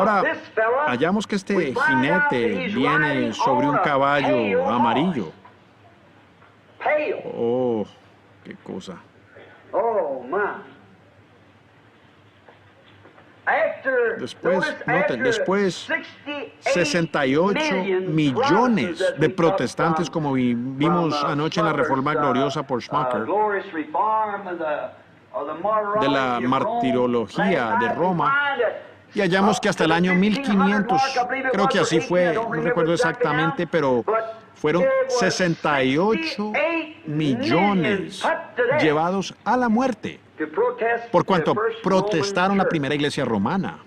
Ahora, hallamos que este jinete viene sobre un caballo amarillo. Oh, qué cosa. Después, noten, después 68 millones de protestantes, como vimos anoche en la Reforma Gloriosa por Smucker, de la martirología de Roma, y hallamos que hasta el año 1500, creo que así fue, no recuerdo exactamente, pero fueron 68 millones llevados a la muerte por cuanto protestaron la primera iglesia romana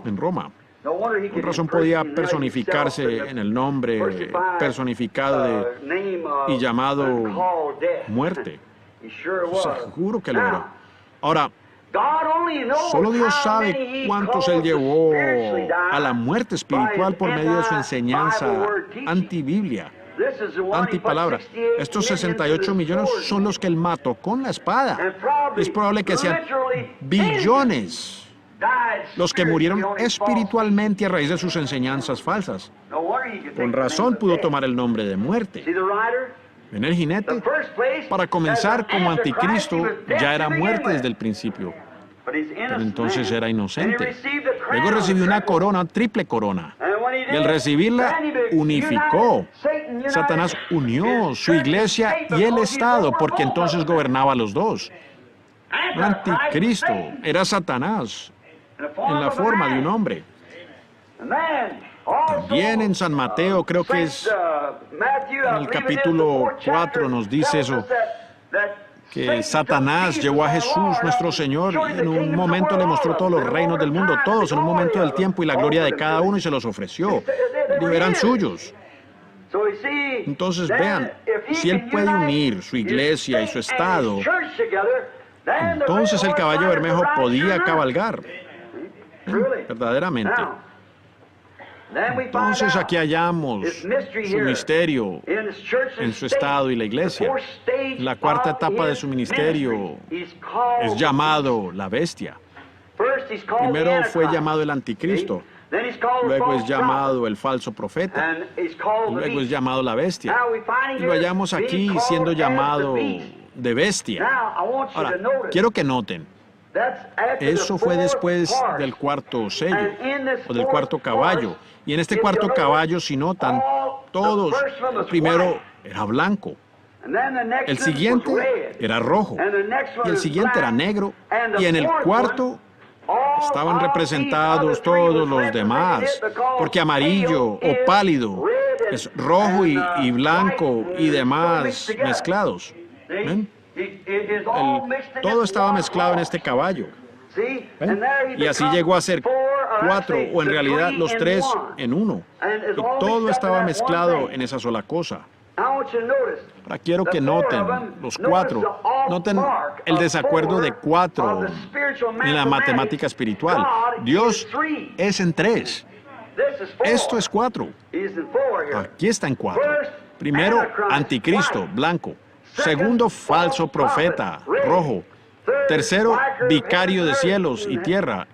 en Roma. Por razón podía personificarse en el nombre personificado y llamado muerte. Seguro que lo era. Ahora, solo Dios sabe cuántos Él llevó a la muerte espiritual por medio de su enseñanza antibiblia, antipalabra. Estos 68 millones son los que Él mató con la espada. Es probable que sean billones los que murieron espiritualmente a raíz de sus enseñanzas falsas. Con razón pudo tomar el nombre de muerte. En el jinete, para comenzar como anticristo, ya era muerte desde el principio. Pero entonces era inocente. Luego recibió una corona, triple corona. Y al recibirla, unificó. Satanás unió su iglesia y el Estado, porque entonces gobernaba los dos. El anticristo era Satanás, en la forma de un hombre. También en San Mateo, creo que es en el capítulo 4 nos dice eso, que Satanás llevó a Jesús, nuestro Señor, y en un momento le mostró todos los reinos del mundo, todos en un momento del tiempo y la gloria de cada uno, y se los ofreció. Y eran suyos. Entonces vean, si Él puede unir su iglesia y su Estado, entonces el caballo bermejo podía cabalgar. Verdaderamente. Entonces aquí hallamos su misterio en su Estado y la iglesia. La cuarta etapa de su ministerio es llamado la bestia. Primero fue llamado el anticristo, luego es llamado el falso profeta, luego es llamado la bestia. Y lo hallamos aquí siendo llamado de bestia. Ahora, quiero que noten, eso fue después del cuarto sello, o del cuarto caballo. Y en este cuarto caballo, si notan, todos, el primero era blanco, el siguiente era rojo, y el siguiente era negro, y en el cuarto estaban representados todos los demás, porque amarillo o pálido es rojo y blanco y demás mezclados. ¿Ven? Todo estaba mezclado en este caballo. ¿Ven? Y así llegó a ser 4, o en realidad los 3 en uno. Y todo estaba mezclado en esa sola cosa. Ahora quiero que noten los 4. Noten el desacuerdo de 4 en la matemática espiritual. Dios es en 3. Esto es 4. Aquí está en 4. Primero, anticristo, blanco. Segundo, falso profeta, rojo. Tercero, vicario de cielos y tierra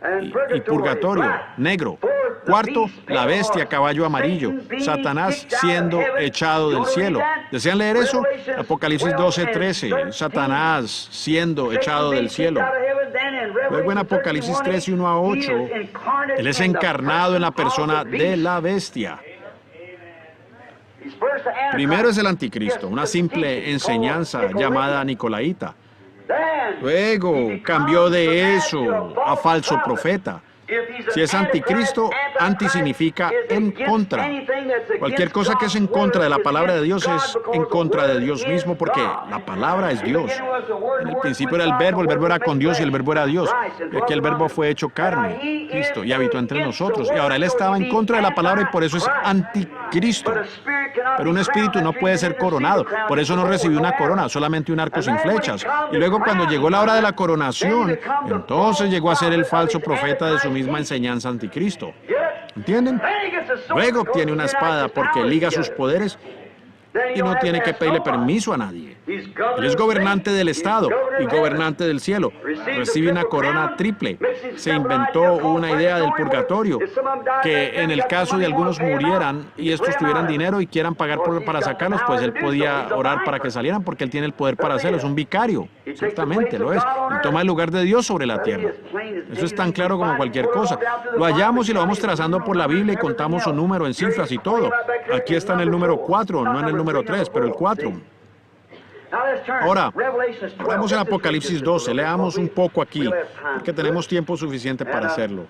y purgatorio, negro. Cuarto, la bestia, caballo amarillo, Satanás siendo echado del cielo. ¿Desean leer eso? Apocalipsis 12:13, Satanás siendo echado del cielo. Luego en Apocalipsis 13, 1 a 8, Él es encarnado en la persona de la bestia. Primero es el anticristo, una simple enseñanza llamada nicolaíta. Luego cambió de eso a falso profeta. Si es anticristo, anti significa en contra. Cualquier cosa que es en contra de la palabra de Dios es en contra de Dios mismo, porque la palabra es Dios. En el principio era el verbo era con Dios y el verbo era Dios. Y aquí el verbo fue hecho carne, Cristo, y habitó entre nosotros. Y ahora Él estaba en contra de la palabra y por eso es anticristo. Pero un espíritu no puede ser coronado. Por eso no recibió una corona, solamente un arco sin flechas. Y luego cuando llegó la hora de la coronación, entonces llegó a ser el falso profeta de su misma enseñanza anticristo. ¿Entienden? Luego obtiene una espada porque liga sus poderes y no tiene que pedirle permiso a nadie. Él es gobernante del estado y gobernante del cielo. Recibe una corona triple. Se inventó una idea del purgatorio, que en el caso de algunos murieran y estos tuvieran dinero y quieran pagar para sacarlos, pues él podía orar para que salieran porque él tiene el poder para hacerlo. Es un vicario. Exactamente, lo es. Él toma el lugar de Dios sobre la tierra. Eso es tan claro como cualquier cosa. Lo hallamos y lo vamos trazando por la Biblia y contamos su número en cifras y todo. Aquí está en el número 4, no en el número 3, pero el 4. Ahora, vamos en Apocalipsis 12. Leamos un poco aquí, porque tenemos tiempo suficiente para hacerlo.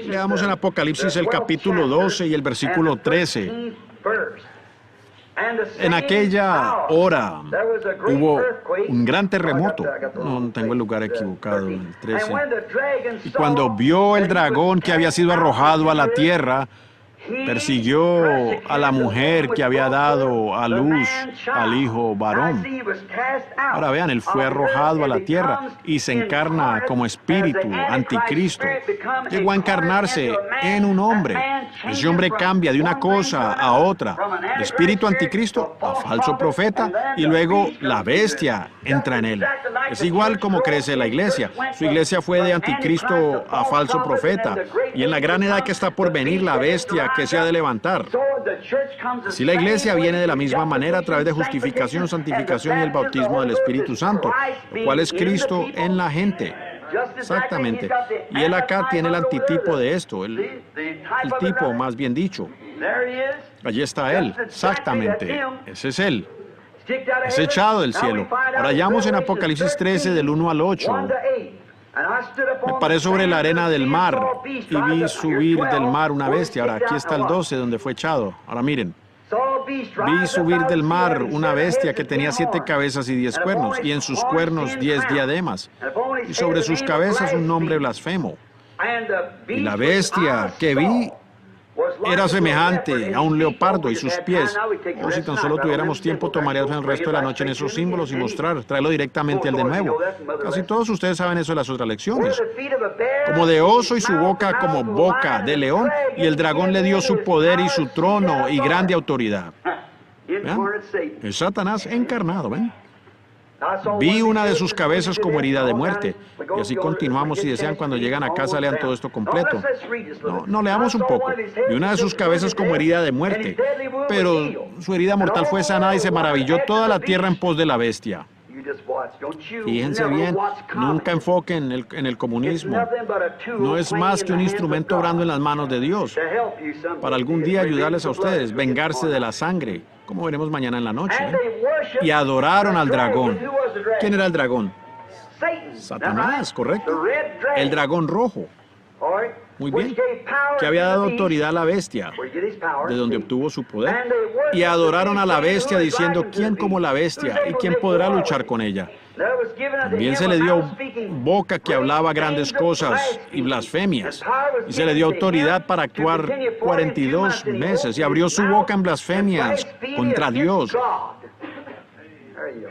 Leamos en Apocalipsis el capítulo 12 y el versículo 13. En aquella hora hubo un gran terremoto. No tengo el lugar equivocado, el 13. Y cuando vio el dragón que había sido arrojado a la tierra, persiguió a la mujer que había dado a luz al hijo varón. Ahora vean, él fue arrojado a la tierra y se encarna como espíritu, anticristo. Llegó a encarnarse en un hombre. Ese hombre cambia de una cosa a otra. Espíritu anticristo a falso profeta y luego la bestia entra en él. Es igual como crece la iglesia. Su iglesia fue de anticristo a falso profeta y en la gran edad que está por venir la bestia que se ha de levantar. Si la iglesia viene de la misma manera a través de justificación, santificación y el bautismo del Espíritu Santo, lo cual es Cristo en la gente. Exactamente. Y él acá tiene el antitipo de esto, el tipo más bien dicho. Allí está él, exactamente. Ese es él. Es echado del cielo. Ahora hallamos en Apocalipsis 13 del 1 al 8. Me paré sobre la arena del mar y vi subir del mar una bestia. Ahora, aquí está el 12 donde fue echado. Ahora miren. Vi subir del mar una bestia que tenía 7 cabezas y 10 cuernos, y en sus cuernos 10 diademas, y sobre sus cabezas un nombre blasfemo. Y la bestia que vi era semejante a un leopardo y sus pies. O si tan solo tuviéramos tiempo, tomaríamos el resto de la noche en esos símbolos y traerlo directamente al de nuevo. Casi todos ustedes saben eso de las otras lecciones. Como de oso y su boca como boca de león, y el dragón le dio su poder y su trono y grande autoridad. ¿Vean? Es Satanás encarnado, ¿ven? Vi una de sus cabezas como herida de muerte. Y así continuamos, si desean, cuando llegan a casa lean todo esto completo. No, leamos un poco. Vi una de sus cabezas como herida de muerte, pero su herida mortal fue sanada y se maravilló toda la tierra en pos de la bestia. Fíjense bien, nunca enfoquen en el comunismo. No es más que un instrumento obrando en las manos de Dios para algún día ayudarles a ustedes, vengarse de la sangre, como veremos mañana en la noche. Y adoraron al dragón. ¿Quién era el dragón? Satanás, correcto. El dragón rojo. Muy bien. Que había dado autoridad a la bestia, de donde obtuvo su poder. Y adoraron a la bestia diciendo, ¿quién como la bestia? ¿Y quién podrá luchar con ella? También se le dio boca que hablaba grandes cosas y blasfemias. Y se le dio autoridad para actuar 42 meses. Y abrió su boca en blasfemias contra Dios.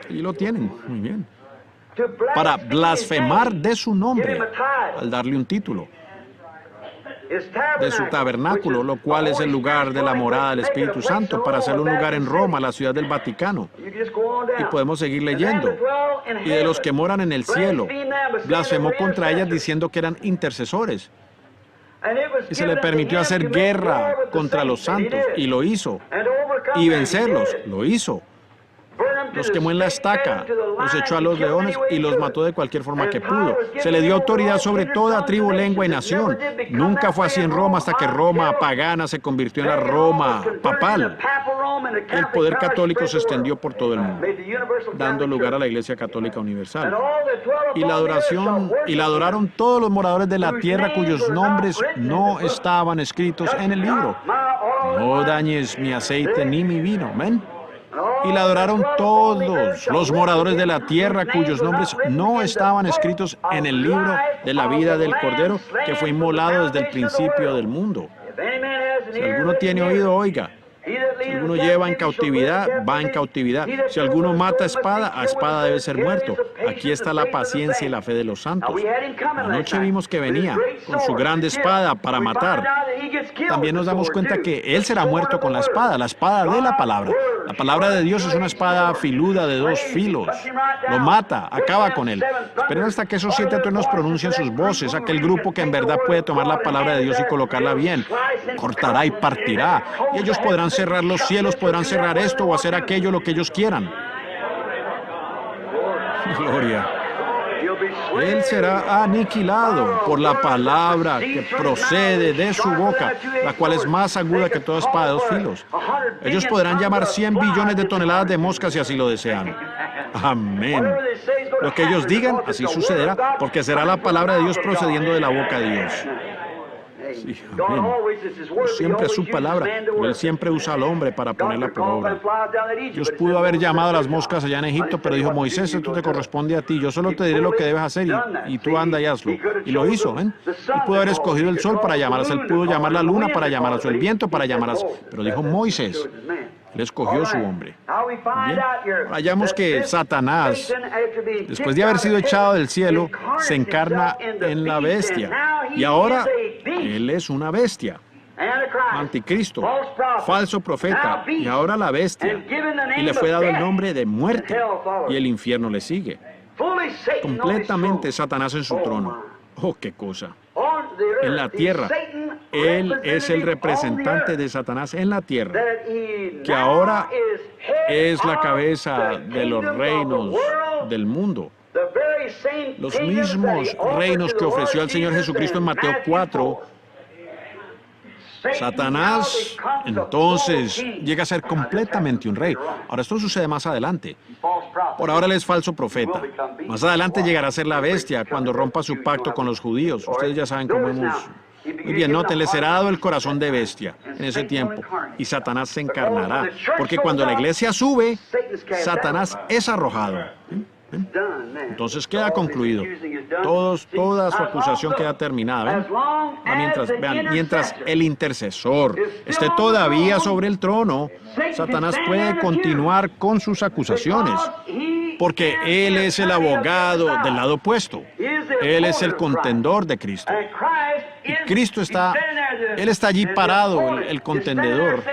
Y lo tienen. Muy bien. Para blasfemar de su nombre, al darle un título. De su tabernáculo, lo cual es el lugar de la morada del Espíritu Santo, para hacerlo un lugar en Roma, la ciudad del Vaticano. Y podemos seguir leyendo. Y de los que moran en el cielo, blasfemó contra ellas diciendo que eran intercesores. Y se le permitió hacer guerra contra los santos, y lo hizo. Y vencerlos, lo hizo. Los quemó en la estaca, los echó a los leones y los mató de cualquier forma que pudo. Se le dio autoridad sobre toda tribu, lengua y nación. Nunca fue así en Roma hasta que Roma pagana se convirtió en la Roma papal. El poder católico se extendió por todo el mundo, dando lugar a la Iglesia Católica Universal. Y la adoraron todos los moradores de la tierra cuyos nombres no estaban escritos en el libro. No dañes mi aceite ni mi vino. ¿Ven? Y la adoraron todos los moradores de la tierra cuyos nombres no estaban escritos en el libro de la vida del Cordero que fue inmolado desde el principio del mundo. Si alguno tiene oído, oiga. Si alguno lleva en cautividad, va en cautividad. Si alguno mata a espada debe ser muerto. Aquí está la paciencia y la fe de los santos. Anoche vimos que venía con su grande espada para matar. También nos damos cuenta que Él será muerto con la espada de la palabra. La palabra de Dios es una espada filuda de 2 filos. Lo mata, acaba con Él. Esperen hasta que esos 7 truenos pronuncien sus voces, aquel grupo que en verdad puede tomar la palabra de Dios y colocarla bien. Cortará y partirá. Y ellos podrán cerrar los cielos, podrán cerrar esto o hacer aquello, lo que ellos quieran. Gloria. Él será aniquilado por la palabra que procede de su boca, la cual es más aguda que toda espada de 2 filos. Ellos podrán llamar 100 billones de toneladas de moscas si así lo desean. Amén. Lo que ellos digan, así sucederá, porque será la palabra de Dios procediendo de la boca de Dios. Sí, amén. Siempre es su palabra, pero Él siempre usa al hombre para ponerla por obra. Dios pudo haber llamado a las moscas allá en Egipto, pero dijo: Moisés, esto te corresponde a ti, yo solo te diré lo que debes hacer y tú anda y hazlo. Y lo hizo, ¿ven? Él pudo haber escogido el sol para llamarlas, Él pudo llamar la luna para llamarlas, o el viento para llamarlas, pero dijo Moisés. Él escogió su hombre. Bien, hallamos que Satanás, después de haber sido echado del cielo, se encarna en la bestia. Y ahora, él es una bestia. Anticristo, falso profeta, y ahora la bestia. Y le fue dado el nombre de muerte, y el infierno le sigue. Completamente Satanás en su trono. Oh, qué cosa. En la tierra, Él es el representante de Satanás en la tierra, que ahora es la cabeza de los reinos del mundo. Los mismos reinos que ofreció al Señor Jesucristo en Mateo 4, Satanás entonces llega a ser completamente un rey. Ahora, esto sucede más adelante. Por ahora él es falso profeta. Más adelante llegará a ser la bestia cuando rompa su pacto con los judíos. Ustedes ya saben cómo hemos... Muy bien, noten, le será dado el corazón de bestia en ese tiempo, y Satanás se encarnará. Porque cuando la iglesia sube, Satanás es arrojado. Entonces queda concluido. Toda su acusación queda terminada. Mientras el intercesor esté todavía sobre el trono, Satanás puede continuar con sus acusaciones, porque él es el abogado del lado opuesto. Él es el contendor de Cristo. Y Cristo Él está allí parado, el contendedor.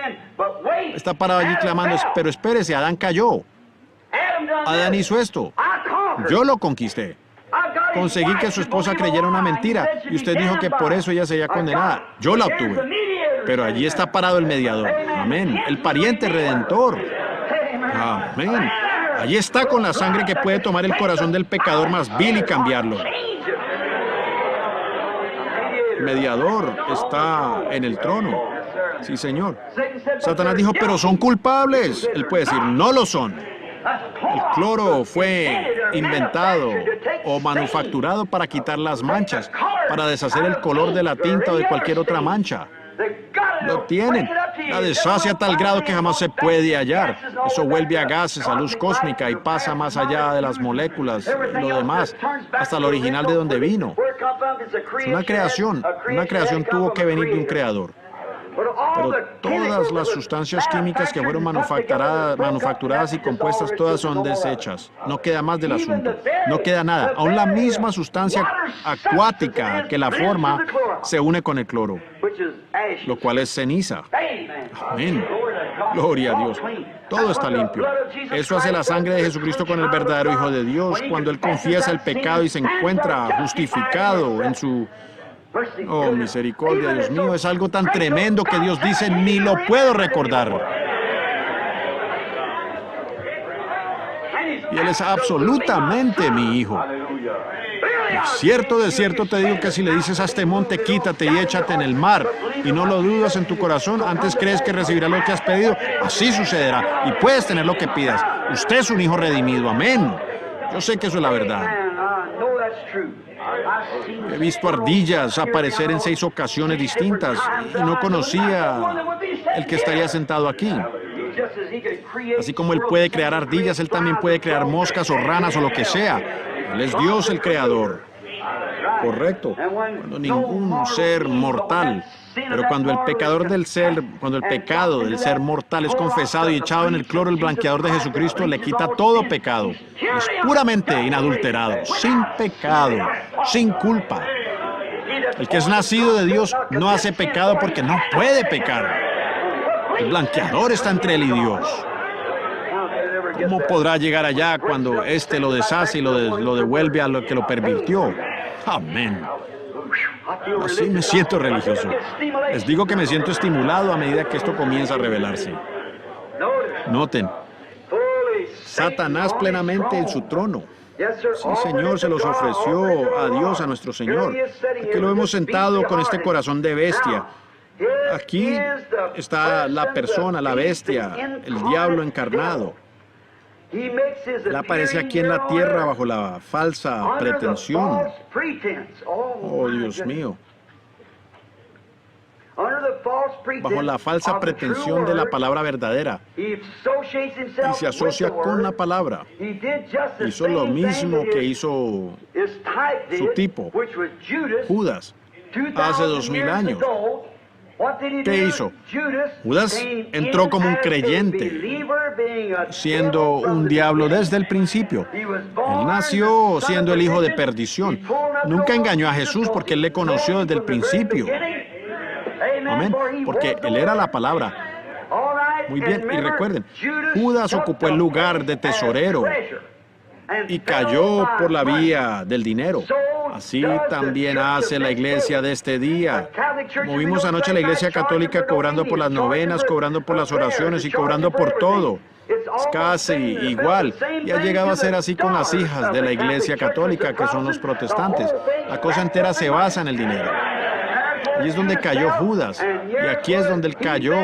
Está parado allí clamando: pero espérese, Adán cayó. Adán hizo esto. Yo lo conquisté. Conseguí que su esposa creyera una mentira y usted dijo que por eso ella sería condenada. Yo la obtuve. Pero allí está parado el mediador. Amén. El pariente redentor. Amén. Allí está con la sangre que puede tomar el corazón del pecador más vil y cambiarlo. El mediador está en el trono. Sí, Señor. Satanás dijo: pero son culpables. Él puede decir: no lo son. El cloro fue inventado o manufacturado para quitar las manchas, para deshacer el color de la tinta o de cualquier otra mancha. Lo tienen. La deshace a tal grado que jamás se puede hallar. Eso vuelve a gases, a luz cósmica, y pasa más allá de las moléculas y lo demás, hasta el original de donde vino. Es una creación. Una creación tuvo que venir de un creador. Pero todas las sustancias químicas que fueron manufacturadas y compuestas, todas son deshechas. No queda más del asunto. No queda nada. Aún la misma sustancia acuática que la forma se une con el cloro, lo cual es ceniza. Amén. Gloria a Dios. Todo está limpio. Eso hace la sangre de Jesucristo con el verdadero Hijo de Dios, cuando Él confiesa el pecado y se encuentra justificado en su... Oh, misericordia, Dios mío, es algo tan tremendo que Dios dice: ni lo puedo recordar. Y Él es absolutamente mi Hijo. De cierto te digo que si le dices a este monte: quítate y échate en el mar, y no lo dudas en tu corazón, antes crees que recibirás lo que has pedido, así sucederá, y puedes tener lo que pidas. Usted es un hijo redimido, amén. Yo sé que eso es la verdad. He visto ardillas aparecer en 6 ocasiones distintas y no conocía el que estaría sentado aquí. Así como Él puede crear ardillas, Él también puede crear moscas o ranas o lo que sea. Él es Dios el creador. Correcto. Cuando ningún ser mortal Pero cuando el pecado del ser mortal es confesado y echado en el cloro, el blanqueador de Jesucristo le quita todo pecado. Es puramente inadulterado, sin pecado, sin culpa. El que es nacido de Dios no hace pecado porque no puede pecar. El blanqueador está entre él y Dios. ¿Cómo podrá llegar allá cuando éste lo deshace y lo devuelve a lo que lo pervirtió? Amén. Así me siento religioso. Les digo que me siento estimulado a medida que esto comienza a revelarse. Noten, Satanás plenamente en su trono. Sí, Señor, se los ofreció a Dios, a nuestro Señor. Aquí lo hemos sentado con este corazón de bestia. Aquí está la persona, la bestia, el diablo encarnado. Él aparece aquí en la tierra bajo la falsa pretensión. Oh, Dios mío. Bajo la falsa pretensión de la palabra verdadera. Y se asocia con la palabra. Hizo lo mismo que hizo su tipo, Judas, hace 2000 años. ¿Qué hizo? Judas entró como un creyente, siendo un diablo desde el principio. Él nació siendo el hijo de perdición. Nunca engañó a Jesús porque él le conoció desde el principio. Amén, porque él era la palabra. Muy bien, y recuerden, Judas ocupó el lugar de tesorero y cayó por la vía del dinero. Así también hace la iglesia de este día. Como vimos anoche, la iglesia católica cobrando por las novenas, cobrando por las oraciones y cobrando por todo. Es casi igual. Y ha llegado a ser así con las hijas de la iglesia católica, que son los protestantes. La cosa entera se basa en el dinero. Allí es donde cayó Judas. Y aquí es donde él cayó.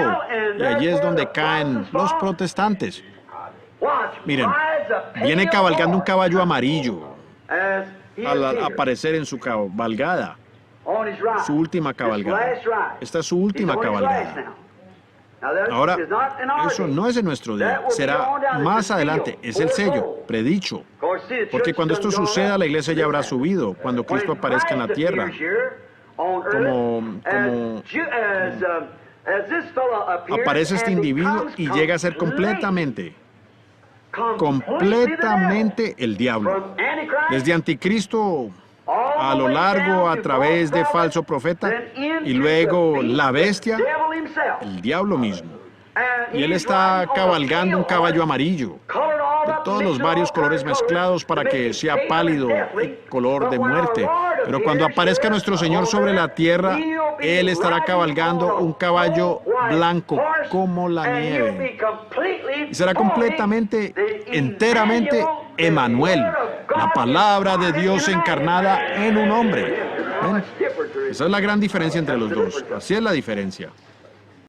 Y allí es donde caen los protestantes. Miren, viene cabalgando un caballo amarillo al aparecer en su cabalgada, su última cabalgada. Esta es su última cabalgada. Ahora, eso no es en nuestro día, será más adelante, es el sello, predicho. Porque cuando esto suceda, la iglesia ya habrá subido, cuando Cristo aparezca en la tierra. Aparece este individuo y llega a ser completamente el diablo. Desde anticristo a lo largo a través de falso profeta y luego la bestia, el diablo mismo. Y él está cabalgando un caballo amarillo de todos los varios colores mezclados para que sea pálido y color de muerte. Pero cuando aparezca nuestro Señor sobre la tierra, Él estará cabalgando un caballo blanco como la nieve. Y será completamente, enteramente, Emmanuel, la palabra de Dios encarnada en un hombre. ¿Ven? Esa es la gran diferencia entre los dos. Así es la diferencia.